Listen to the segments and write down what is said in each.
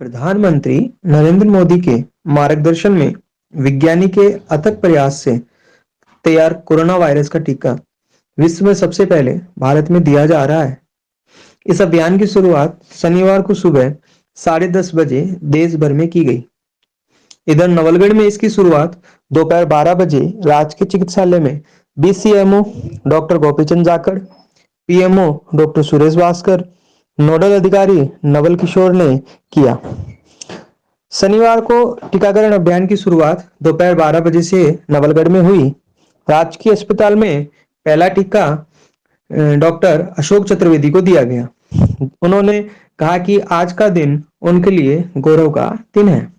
प्रधानमंत्री नरेंद्र मोदी के मार्गदर्शन में विज्ञानी के अथक प्रयास से तैयार कोरोना वायरस का टीका विश्व में सबसे पहले भारत में दिया जा रहा है। इस अभियान की शुरुआत शनिवार को सुबह 10:30 बजे देश भर में की गई। इधर नवलगढ़ में इसकी शुरुआत दोपहर 12 बजे राजकीय चिकित्सालय में BCMO doctor Gopichand Jakhar, PMO doctor Suresh Bhaskar, nodal अधिकारी नवल किशोर ने किया। शनिवार को टीकाकरण अभियान की शुरुआत दोपहर 12 बजे से नवलगढ़ में हुई। राजकीय अस्पताल में पहला टीका डॉक्टर अशोक चतुर्वेदी को दिया गया। उन्होंने कहा कि आज का दिन उनके लिए गौरव का दिन है।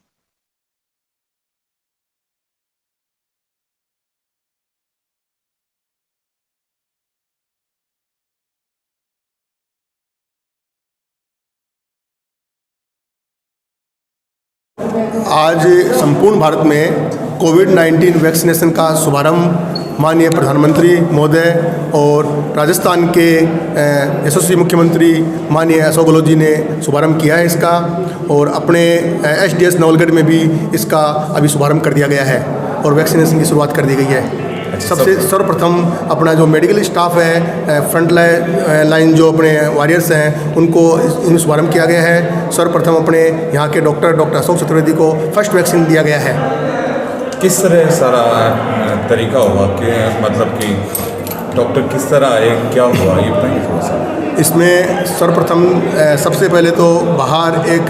आज संपूर्ण भारत में कोविड-19 वैक्सीनेशन का शुभारंभ माननीय प्रधानमंत्री महोदय और राजस्थान के यशस्वी मुख्यमंत्री माननीय अशोक गहलोत जी ने शुभारंभ किया है इसका, और अपने एचडीएस नवलगढ़ में भी इसका अभी शुभारंभ कर दिया गया है और वैक्सीनेशन की शुरुआत कर दी गई है। सबसे सर्वप्रथम अपना जो मेडिकल स्टाफ है, फ्रंट लाइन जो अपने वॉरियर्स हैं, उनको इन शुभारंभ किया गया है। सर्वप्रथम अपने यहाँ के डॉक्टर अशोक चतुर्वेदी को फर्स्ट वैक्सीन दिया गया है। किस तरह सारा तरीका हुआ कि मतलब कि डॉक्टर किस तरह आए, क्या हुआ, ये बताइए थोड़ा सा। इसमें सर्वप्रथम सबसे पहले तो बाहर एक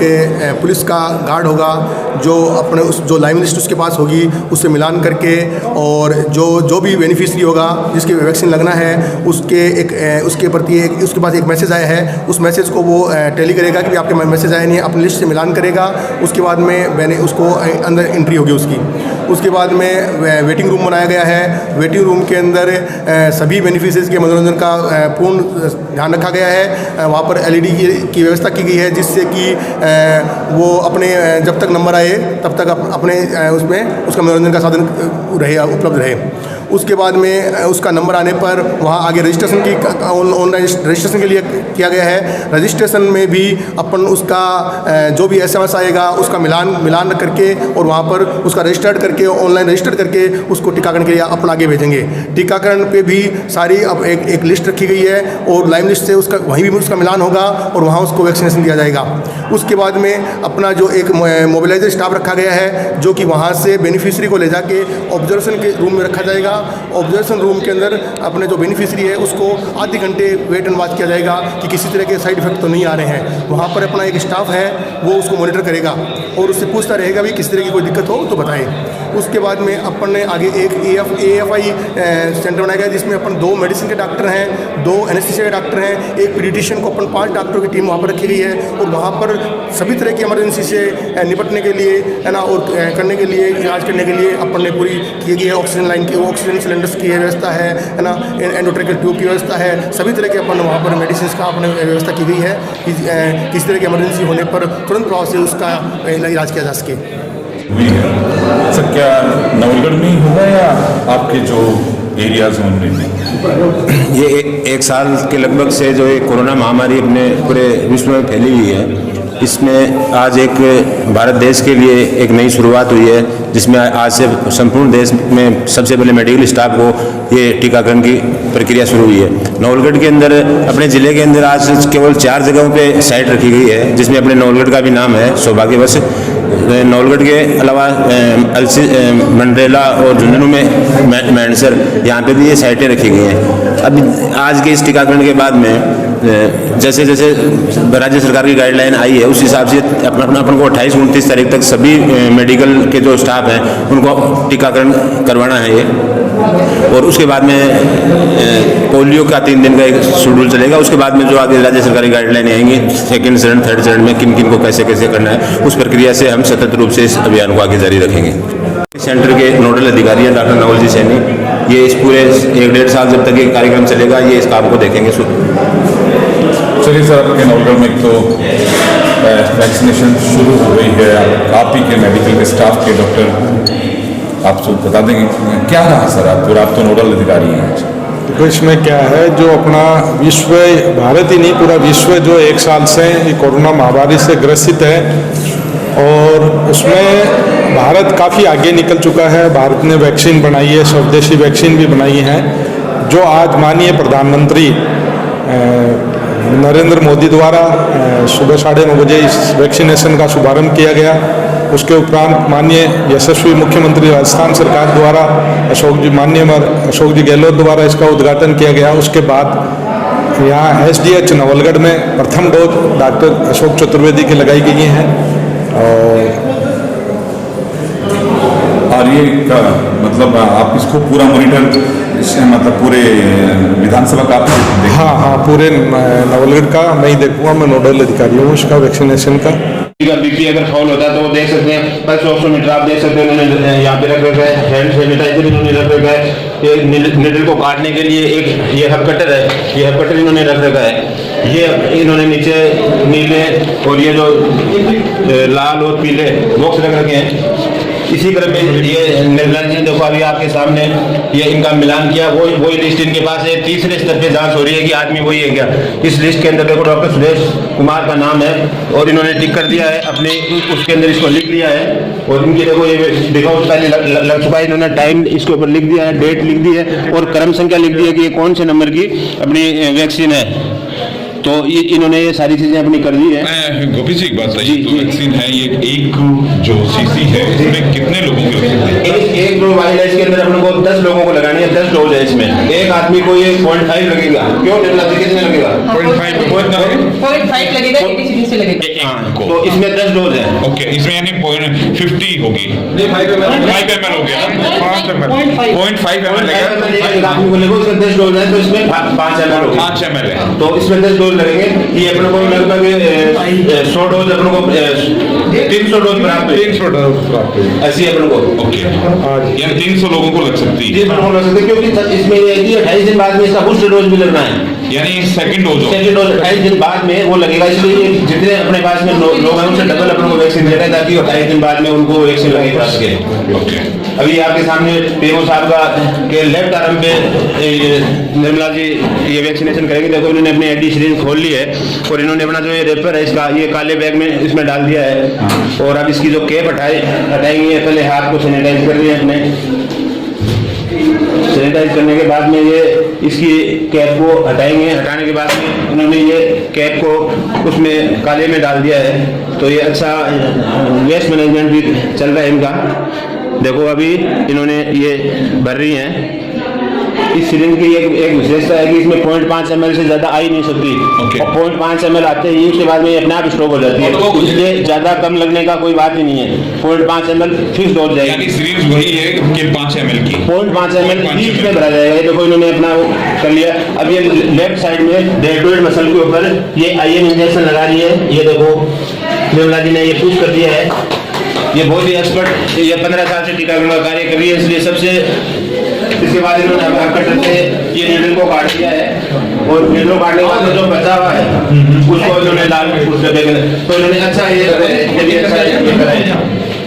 पुलिस का गार्ड होगा जो अपने उस जो लाइन लिस्ट उसके पास होगी उससे मिलान करके, और जो भी बेनिफिशियरी होगा जिसकी वैक्सीन लगना है उसके प्रति उसके पास एक मैसेज आया है, उस मैसेज को वो टैली करेगा कि आपके मैसेज आया नहीं है, अपनी लिस्ट से मिलान करेगा। उसके बाद में उसको अंदर एंट्री होगी उसकी। उसके बाद में वेटिंग रूम बनाया गया है। वेटिंग रूम के अंदर सभी बेनिफिशियरीज के मनोरंजन का पूर्ण ध्यान रखा गया है। वहाँ पर एलईडी की व्यवस्था की गई है जिससे कि वो अपने जब तक नंबर आए तब तक अपने उसमें उसका मनोरंजन का साधन रहे, उपलब्ध रहे। उसके बाद में उसका नंबर आने पर वहाँ आगे रजिस्ट्रेशन की ऑनलाइन रजिस्ट्रेशन के लिए किया गया है। रजिस्ट्रेशन में भी अपन उसका जो भी एसएमएस आएगा उसका मिलान करके और वहाँ पर उसका रजिस्टर्ड करके ऑनलाइन रजिस्टर्ड करके उसको टीकाकरण के लिए अपन आगे भेजेंगे। टीकाकरण पे भी सारी अब एक लिस्ट रखी गई है और लाइव लिस्ट से उसका वहीं भी उसका मिलान होगा और वहाँ उसको वैक्सीनेशन दिया जाएगा। उसके बाद में अपना जो एक मोबिलाइजर स्टाफ रखा गया है जो कि वहाँ से बेनिफिशियरी को ले जाके ऑब्जर्वेशन के रूम में रखा जाएगा। ऑब्जर्वेशन रूम के अंदर अपने जो बेनिफिशियरी है उसको आधे घंटे वेट एंड वॉच किया जाएगा कि किसी तरह के साइड इफेक्ट तो नहीं आ रहे हैं। वहाँ पर अपना एक स्टाफ है वो उसको मॉनिटर करेगा और उससे पूछता रहेगा भी किसी तरह की कोई दिक्कत हो तो बताएं। उसके बाद में अपन ने आगे एक AFI सेंटर बनाया गया जिसमें अपन 2 मेडिसिन के डॉक्टर हैं, 2 एनेस्थीसिया के डॉक्टर हैं, एक पीडियाट्रिशियन को अपन 5 डॉक्टरों की टीम वहाँ पर रखी गई है और वहाँ पर सभी तरह की इमरजेंसी से निपटने के लिए है ना और करने के लिए इलाज करने के लिए अपन ने पूरी की गई है। ऑक्सीजन लाइन की ऑक्सीजन सिलेंडर्स की व्यवस्था है ना, एंडोट्रेकियल ट्यूब की व्यवस्था है, सभी तरह के अपन वहाँ पर मेडिसिन का अपने व्यवस्था की गई है कि किसी तरह की इमरजेंसी होने पर तुरंत प्रभाव से उसका इलाज किया जा सके। सर क्या नवलगढ़ में ही होगा या आपके जो एरियाज हैं उनमें? ये एक साल के लगभग से जो ये कोरोना महामारी अपने पूरे विश्व में फैली हुई है, इसमें आज एक भारत देश के लिए एक नई शुरुआत हुई है जिसमें आज से संपूर्ण देश में सबसे पहले मेडिकल स्टाफ को ये टीकाकरण की प्रक्रिया शुरू हुई है। नवलगढ़ के अंदर अपने ज़िले के अंदर आज केवल 4 जगहों पे साइट रखी गई है जिसमें अपने नवलगढ़ का भी नाम है। सौभाग्यवश नवलगढ़ के अलावा मंडरेला और झुंझुनू में मैंडसर यहाँ पे भी ये साइटें रखी गई हैं। अब आज के इस टीकाकरण के बाद में जैसे जैसे राज्य सरकार की गाइडलाइन आई है उस हिसाब से अपन को 28-29 तारीख तक सभी मेडिकल के जो स्टाफ हैं उनको टीकाकरण करवाना है ये, और उसके बाद में पोलियो का 3 दिन का एक शेड्यूल चलेगा। उसके बाद में जो आगे राज्य सरकारी गाइडलाइन आएंगी सेकेंड चरण, थर्ड चरण में किन किन को कैसे कैसे करना है, उस प्रक्रिया से हम सतत रूप से इस अभियान को आगे जारी रखेंगे। सेंटर के नोडल अधिकारी हैं डॉक्टर नवल जी सैनी, ये इस पूरे 1-1.5 साल जब तक ये कार्यक्रम चलेगा ये इस काम को देखेंगे। चलिए सर, आपके नवलगढ़ में तो वैक्सीनेशन शुरू हो गई है, आप ही के मेडिकल के स्टाफ के डॉक्टर आप सब बता देंगे क्या रहा सर? आप तो नोडल अधिकारी हैं। देखो इसमें क्या है, जो अपना विश्व, भारत ही नहीं पूरा विश्व जो 1 साल से कोरोना महामारी से ग्रसित है, और उसमें भारत काफ़ी आगे निकल चुका है। भारत ने वैक्सीन बनाई है, स्वदेशी वैक्सीन भी बनाई है, जो आज माननीय प्रधानमंत्री नरेंद्र मोदी द्वारा सुबह 9:30 बजे इस वैक्सीनेशन का शुभारंभ किया गया। उसके उपरांत माननीय यशस्वी मुख्यमंत्री राजस्थान सरकार द्वारा माननीय अशोक जी गहलोत द्वारा इसका उद्घाटन किया गया। उसके बाद यहाँ SDH नवलगढ़ में प्रथम डोज डॉक्टर अशोक चतुर्वेदी की लगाई गई हैं। और ये मतलब आप इसको पूरा मॉनिटर मतलब पूरे विधानसभा का हाँ, पूरे नवलगढ़ का मैं ही देखूंगा, मैं नोडल अधिकारी हूँ इसका वैक्सीनेशन का। बीपी अगर फॉल होता है तो वो देख सकते हैं। पल्स ऑक्सीमीटर आप देख सकते हैं, उन्होंने यहाँ पे रख रखा है। हैंड सैनिटाइजर इन्होंने रख रखा है। ये निडल को काटने के लिए एक ये हब कटर है, ये हब कटर इन्होंने रख रखा है। ये इन्होंने नीचे नीले और ये जो लाल और पीले बॉक्स रख रखे हैं। इसी क्रम में ये निर्मला जी देखो अभी आपके सामने ये इनका मिलान किया, वही लिस्ट इनके पास है। तीसरे स्तर पे जांच हो रही है कि आदमी वही है क्या। इस लिस्ट के अंदर देखो डॉक्टर सुरेश कुमार का नाम है और इन्होंने टिक कर दिया है अपने, उसके अंदर इसको लिख लिया है। और इनकी देखो ये देखो पहले लग चुका है, इन्होंने टाइम इसके ऊपर लिख दिया है, डेट लिख दी है और क्रम संख्या लिख दी है कि ये कौन से नंबर की अपनी वैक्सीन है। तो ये इन्होंने ये सारी चीजें अपनी कर दी है। गोपी जी एक बात बताइए, तो वैक्सीन है ये एक जो सीसी है इसमें कितने लोगों की लग सकती है? एक डोज वाली है, इसके अंदर अपने को 10 लोगों को लगानी है। 10 डोज है इसमें। एक आदमी को ये 0.5 लगेगा। क्यों कितने लगेगा? 0.5 लगेगा, 80 से लगेगा। तो इसमें 10 डोज है। ओके, इसमें यानी 50 होगी, 5 ml हो गया, 0.5 ml लगेगा। एक आदमी को लगेगा, उसमें 10 डोज है तो इसमें 5 ml होगी। 5 ml है तो इसमें 10 डोज लगेंगे। ये अपने को लगभग 100 डोज अपने को 300 डोज प्राप्त है। 300 डोज प्राप्त है ऐसी अपने को। ओके, यानी 300 लोगों को लग सकती है। जी बिल्कुल लग सकते हैं, क्योंकि इसमें ये है कि 28 दिन बाद में इसका बूस्टर डोज भी लगना है। यानी सेकंड डोज 28 दिन बाद में वो लगेगा। इसलिए जितने अपने पास में लोग हैं उनसे डबल अपने को वैक्सीन देना है ताकि 28 दिन बाद में उनको वैक्सीन लगे जा सके। ओके, अभी आपके सामने पीएमओ साहब का के लेफ्ट आर्म पे निर्मला जी ये वैक्सीनेशन करेंगे। देखो इन्होंने अपनी एडी सीरीज खोल ली है और इन्होंने अपना जो ये रेपर है इसका ये काले बैग में इसमें डाल दिया है। और अब इसकी जो कैप हटाएंगे, पहले हाथ को सैनिटाइज कर दिया अपने। सैनिटाइज करने के बाद में ये इसकी कैप को हटाएंगे। हटाने के बाद में उन्होंने ये कैप को उसमें काले में डाल दिया है। तो ये अच्छा वेस्ट मैनेजमेंट भी चल रहा है इनका। देखो अभी इन्होंने ये भर रही हैं। इस सिरिंज की एक विशेषता है कि इसमें 0.5 ml से ज्यादा आ ही नहीं सकती। और 0.5 ml आते ही उसके बाद में ये अपने आप स्टॉक हो जाती है। इसलिए ज्यादा कम लगने का कोई बात ही नहीं है। 0.5 ml फिक्स डोज जाएगी। यानी सीरीज वही है कि 5 ml की 0.5 ml बीच में भरा जाएगा। ये देखो इन्होंने अपना वो कर लिया। अब ये लेफ्ट साइड में डेल्टोइड मसल के ऊपर ये IM इंजेक्शन लगा रही है। ये देखो निर्मला जी ने ये पुश कर दिया है। ये बहुत ही एक्सपर्ट, ये 15 साल से टीकाकरण का कार्य कर रही है, इसलिए सबसे। इसके बाद इन्होंने कटर से ये नीडल को काट दिया है और नीडल को काटने के बाद जो बचा हुआ है उसको इन्होंने लाल उस डब्बे के तो इन्होंने अच्छा ये करा है।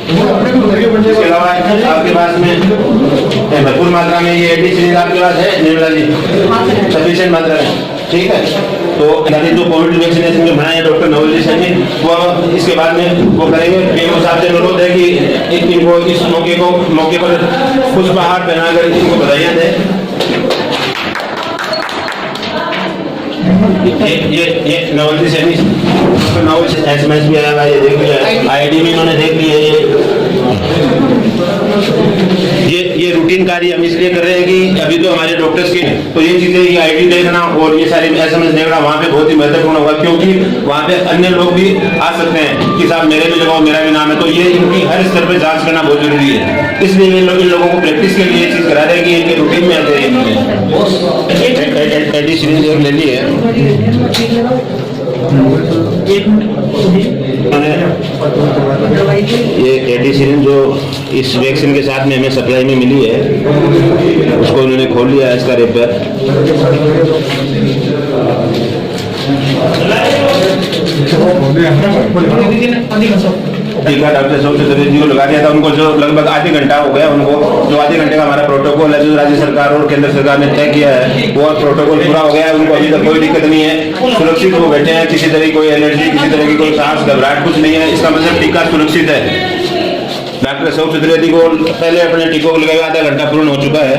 इसके अलावा आपके पास में भरपूर मात्रा में ये एडी सीरीज आपके पास है निर्मला जी, सफिशिएंट मात्रा में। ठीक है, तो जो कोविड वैक्सीनेशन जो बनाए डॉक्टर नवल जी सैनी वो अब इसके बाद में वो करेंगे। पीएमओ साहब से अनुरोध है कि इनको इस मौके पर पुष्पहार पहनाकर इनको बधाइयाँ दें। ये नवल जी सैनी नवल SMS भी आया हुआ है, ये देख लिया। ID भी इन्होंने देख ली है। ये रूटीन कार्य हम इसलिए कर रहे हैं कि अभी तो हमारे डॉक्टर्स के तो ये चीजें ये ID देखना और ये सारे SMS देखना वहाँ पे बहुत ही महत्वपूर्ण होगा, क्योंकि वहाँ पे अन्य लोग भी आ सकते हैं कि साहब मेरे भी लगाओ, मेरा भी नाम है। तो ये इनकी हर स्तर पे जांच करना बहुत जरूरी है। इसलिए इन लोगों को प्रैक्टिस के लिए ये चीज करा रहे हैं कि इनके रूटीन में आते हैं। एडी सीरीज ले ली है। ये एडी सीरीज जो इस वैक्सीन के साथ में हमें सप्लाई में मिली है उसको उन्होंने खोल लिया है, इसका रेपर। टीका डॉक्टर अशोक चतुर्वेदी जी को लगा दिया था। उनको जो लगभग आधे घंटा हो गया, उनको जो आधे घंटे का हमारा प्रोटोकॉल है जो राज्य सरकार और केंद्र सरकार ने तय किया है वो प्रोटोकॉल पूरा हो गया है। उनको अभी तक कोई दिक्कत नहीं है, सुरक्षित वो बैठे हैं, किसी तरह की कोई एलर्जी, किसी तरह की कोई सांस घबराहट कुछ नहीं है। इसका मतलब टीका सुरक्षित है। डॉक्टर अशोक चतुर्वेदी को पहले अपने टीकों को लगाया आधा घंटा पूर्ण हो चुका है,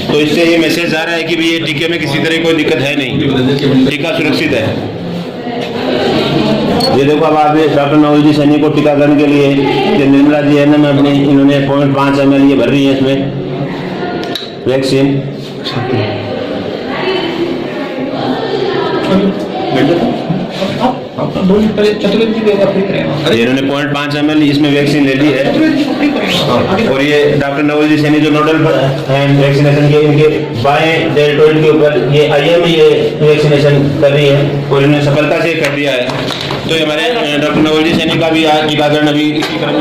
तो इससे ये मैसेज आ रहा है कि भी ये टीके में किसी तरह की कोई दिक्कत है नहीं, टीका सुरक्षित है। ये देखो अब आप डॉक्टर नवोजी सैनी को टीकाकरण के लिए जो निर्मला जी है ना, मैं अपनी इन्होंने 0.5 ml ये भर रही है इसमें वैक्सीन। इन्होंने 0.5 ml इसमें वैक्सीन ले ली है। और ये डॉक्टर नवोजी सैनी जो नोडल वैक्सीनेशन के इनके बाएं डेल्टोइड के ऊपर ये IM ये वैक्सीनेशन कर रही है और इन्होंने सफलता से कर दिया है। तो ये हमारे डॉक्टर नवोजी सैनी का भी आज टीकाकरण अभी इसी क्रम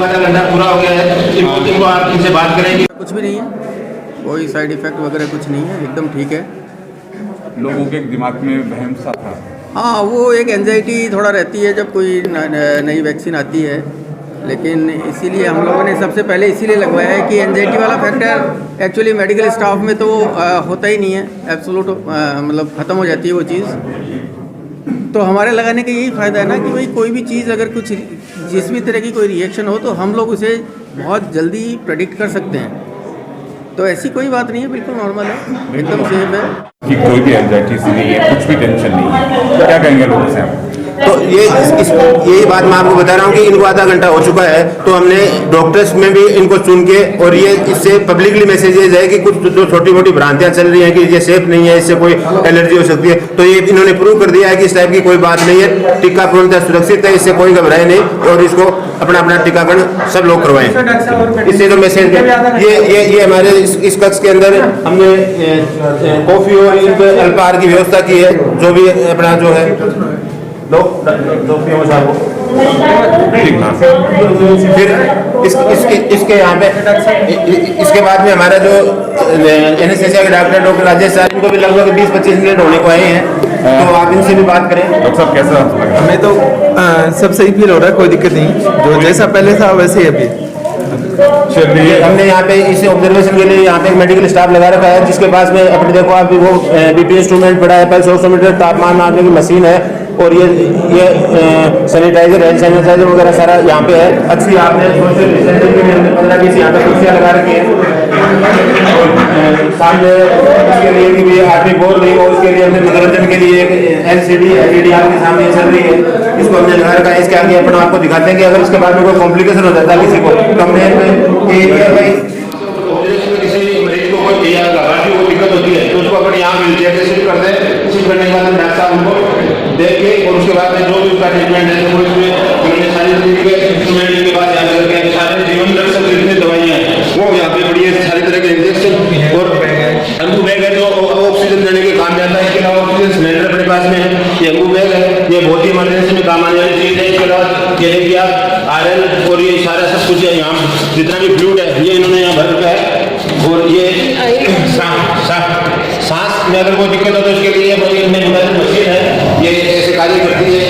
आधा घंटा पूरा हो गया है। इनको आप इनसे बात करेंगे। कुछ भी नहीं है, कोई साइड इफेक्ट वगैरह कुछ नहीं है, एकदम ठीक है। लोगों के दिमाग में वहम सा था। हाँ, वो एक एंजाइटी थोड़ा रहती है जब कोई नई वैक्सीन आती है, लेकिन इसीलिए हम लोगों ने सबसे पहले इसीलिए लगवाया है कि एंजाइटी वाला फैक्टर एक्चुअली मेडिकल स्टाफ में तो होता ही नहीं है, एब्सोल्यूट मतलब ख़त्म हो जाती है वो चीज़। तो हमारे लगाने का यही फ़ायदा है ना कि भाई कोई भी चीज़ अगर कुछ जिस भी तरह की कोई रिएक्शन हो तो हम लोग उसे बहुत जल्दी प्रेडिक्ट कर सकते हैं। तो ऐसी कोई बात नहीं है, बिल्कुल नॉर्मल है, एकदम सेफ है कि कोई भी एंजाइटी नहीं है, कुछ भी टेंशन नहीं है। क्या कहेंगे लोगों से आप? तो यही बात मैं आपको बता रहा हूँ कि इनको आधा घंटा हो चुका है, तो हमने डॉक्टर्स में भी इनको चुन के और ये इससे पब्लिकली मैसेजेज है कि कुछ जो छोटी मोटी भ्रांतियां चल रही हैं कि ये सेफ नहीं है, इससे कोई एलर्जी हो सकती है, तो ये इन्होंने प्रूव कर दिया है कि इस टाइप की कोई बात नहीं है। टीका पूर्णतः सुरक्षित है, इससे कोई घबराए नहीं और इसको अपना अपना टीकाकरण सब लोग करवाएं। इससे जो मैसेज ये हमारे इस कक्ष के अंदर हमने कॉफी और अल्पाहार की व्यवस्था की है, जो भी अपना जो है फिर इसके यहाँ पे इसके बाद में हमारा जो एनेस्थीसिया के डॉक्टर डॉक्टर राजेश साहब, इनको भी लगभग 20-25 मिनट होने को आए हैं, तो आप इनसे भी बात करें। डॉक्टर साहब कैसा लगा? हमें तो सब सही फील हो रहा है, कोई दिक्कत नहीं, जो जैसा पहले था वैसे ही अभी। हमने यहाँ पे इस ऑब्जर्वेशन के लिए यहाँ पे एक मेडिकल स्टाफ लगा रखा है, जिसके पास में अपने देखो आप वो BP इंस्ट्रूमेंट पड़ा है, पल्स ऑक्सीमीटर, तापमान नापने की मशीन है और ये सैनिटाइजर हैंड सैनिटाइजर वगैरह सारा यहाँ पे है। अच्छी आपने 15-20 यहाँ पे कुर्सियाँ लगा रखी है सामने, इसके लिए कि भी आदमी बोल रही हो उसके लिए हमने मनोरंजन के लिए एक LCD LED आपके सामने चल रही है, इसको हमने लगा रखा है। इसके आगे अपना आपको दिखाते हैं कि अगर इसके बाद में कोई कॉम्प्लिकेशन हो जाता है किसी को, तो हमने किसी मरीज को कोई दिक्कत होती है तो उसको अपन यहाँ मिलती है, रिसीव करते हैं, रिसीव करने के बाद डॉक्टर साहब उनको देख के और उसके बाद में जो भी उसका ट्रीटमेंट है वो उसमें सारी इंस्ट्रूमेंट के बाद यहाँ करके सारे जीवन रक्षक जितनी दवाइयाँ हैं वो यहाँ पे पड़ी है, सारी तरह के इंजेक्शन और अंगू बैग है जो ऑक्सीजन देने के काम जाता है। इसके अलावा ऑक्सीजन सिलेंडर अपने पास में है, ये अंगू बैग है, ये बहुत ही इमरजेंसी में काम आने वाली चीज़ है। इसके अलावा ये देखिए आप RL और ये सारा सब कुछ है, यहाँ जितना भी फ्लूइड है ये इन्होंने यहाँ भर रखा है। और ये सांस में अगर कोई दिक्कत हो तो उसके लिए मशीन है, ये ऐसे कार्य करती है।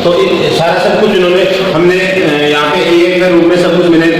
तो सारा सब कुछ इन्होंने हमने यहाँ पे एक रूम में सब कुछ मैनेज